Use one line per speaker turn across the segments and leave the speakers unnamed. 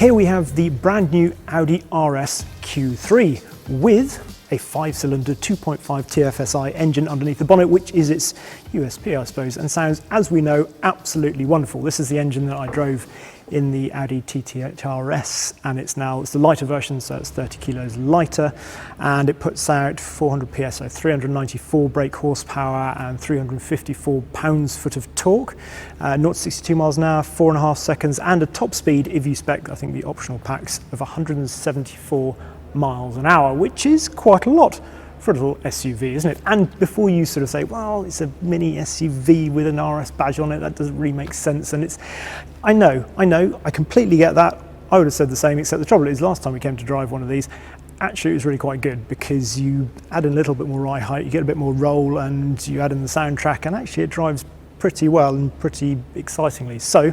Here we have the brand new Audi RS Q3 with a 5-cylinder 2.5 TFSI engine underneath the bonnet, which is its USP, I suppose, and sounds, as we know, absolutely wonderful. This is the engine that I drove in the Audi TT RS, and it's the lighter version, so it's 30 kilos lighter, and it puts out 400 PS, so 394 brake horsepower and 354 pounds-foot of torque, 0 to 62 miles an hour, 4.5 seconds, and a top speed, if you spec, I think the optional packs, of 174 miles an hour, which is quite a lot for a little SUV, isn't it? And before you sort of say, well, it's a mini SUV with an RS badge on it, that doesn't really make sense. And I know, I completely get that. I would have said the same, except the trouble is last time we came to drive one of these, actually it was really quite good because you add in a little bit more ride height, you get a bit more roll, and you add in the soundtrack, and actually it drives pretty well and pretty excitingly. So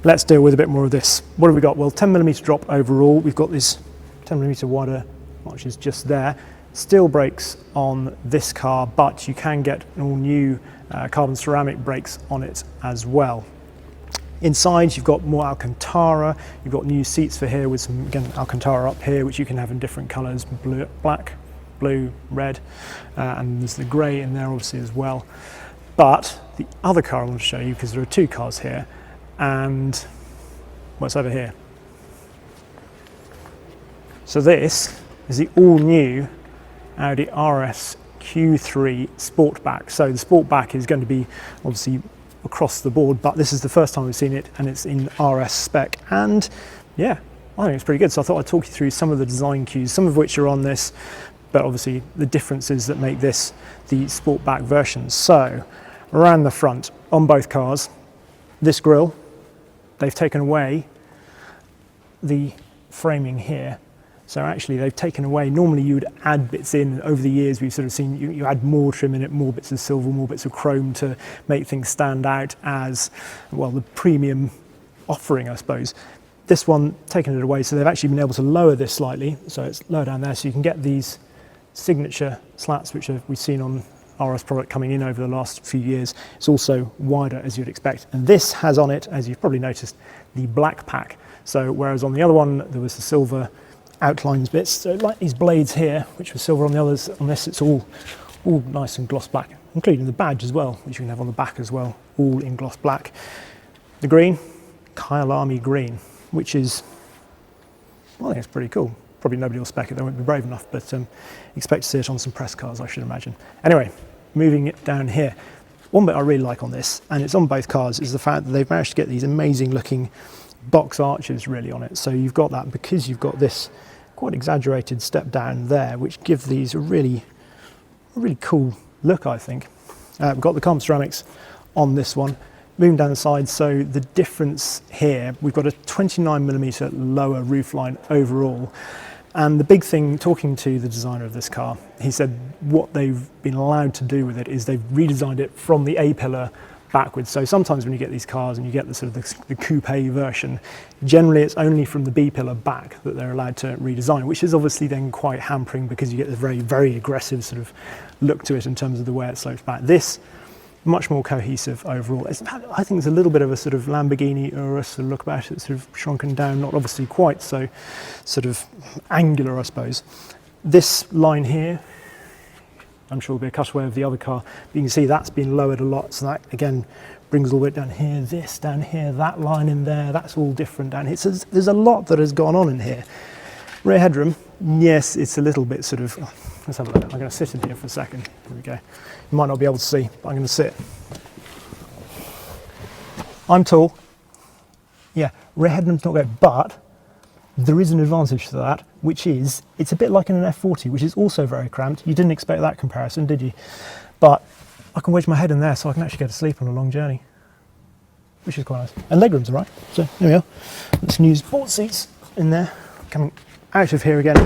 let's deal with a bit more of this. What have we got? Well, 10mm drop overall. We've got this 10mm wider notches just there. Steel brakes on this car, but you can get all new carbon ceramic brakes on it as well. Inside you've got more Alcantara, you've got new seats for here with some, again, Alcantara up here, which you can have in different colours, black, blue, red, and there's the grey in there obviously as well. But the other car I want to show you, because there are two cars here, and what's over here? So this is the all-new Audi RS Q3 Sportback. So the Sportback is going to be obviously across the board, but this is the first time we've seen it, and it's in RS spec. And yeah, I think it's pretty good. So I thought I'd talk you through some of the design cues, some of which are on this, but obviously the differences that make this the Sportback version. So around the front on both cars, this grille, they've taken away the framing here. So actually they've taken away, normally you would add bits in. Over the years we've sort of seen you add more trim in it, more bits of silver, more bits of chrome to make things stand out as, well, the premium offering, I suppose. This one, taken it away, so they've actually been able to lower this slightly, so it's lower down there, so you can get these signature slats which we've seen on RS product coming in over the last few years. It's also wider, as you'd expect, and this has on it, as you've probably noticed, the black pack. So whereas on the other one there was the silver outlines bits, so like these blades here, which were silver on the others, on this it's all nice and gloss black, including the badge as well, which you can have on the back as well, all in gloss black. The green, Kyalami green, which is, well, I think it's pretty cool. Probably nobody will spec it, they won't be brave enough, but expect to see it on some press cars, I should imagine. Anyway, moving it down here. One bit I really like on this, and it's on both cars, is the fact that they've managed to get these amazing looking box arches really on it. So you've got that because you've got this quite exaggerated step down there, which give these a really cool look, I think. We've got the carbon ceramics on this one. Moving down the side, so the difference here, we've got a 29mm lower roofline overall. And the big thing, talking to the designer of this car, he said what they've been allowed to do with it is they've redesigned it from the A-pillar backwards. So sometimes when you get these cars and you get the sort of the coupe version, generally it's only from the B-pillar back that they're allowed to redesign, which is obviously then quite hampering because you get the very aggressive sort of look to it in terms of the way it slopes back. This, much more cohesive overall. I think there's a little bit of a sort of Lamborghini Urus look about it, sort of shrunken down, not obviously quite so sort of angular, I suppose. This line here, I'm sure will be a cutaway of the other car, but you can see that's been lowered a lot, so that again brings all the way down here, this down here, that line in there, that's all different down here. So there's a lot that has gone on in here. Rear headroom, yes, it's a little bit sort of, let's have a look. I'm going to sit in here for a second. Here we go. You might not be able to see, but I'm going to sit. I'm tall. Yeah, rear headroom's not great, but there is an advantage to that, which is it's a bit like in an F40, which is also very cramped. You didn't expect that comparison, did you? But I can wedge my head in there so I can actually go to sleep on a long journey, which is quite nice. And legroom's all right. So there we are. Let's use board seats in there. Coming out of here again,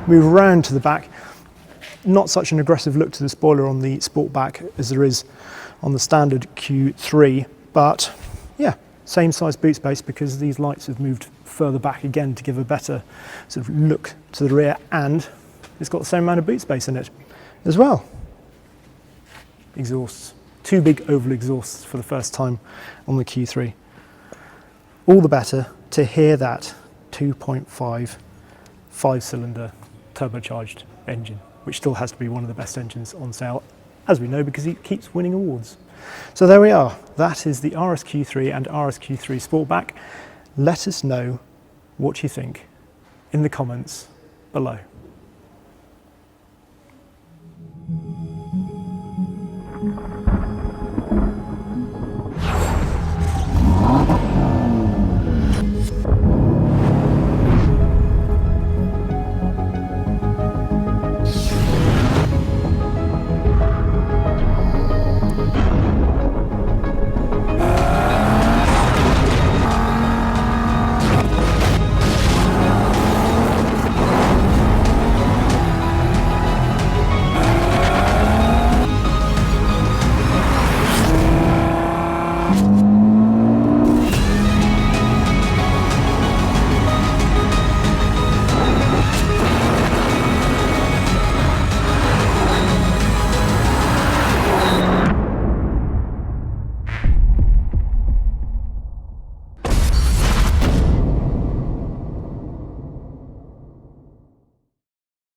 move around to the back. Not such an aggressive look to the spoiler on the Sportback as there is on the standard Q3, but yeah, same size boot space because these lights have moved further back again to give a better sort of look to the rear, and it's got the same amount of boot space in it as well. Exhausts, two big oval exhausts for the first time on the Q3. All the better to hear that 2.5 5-cylinder turbocharged engine, which still has to be one of the best engines on sale, as we know, because it keeps winning awards. So there we are. That is the RS Q3 and RS Q3 Sportback. Let us know what you think in the comments below.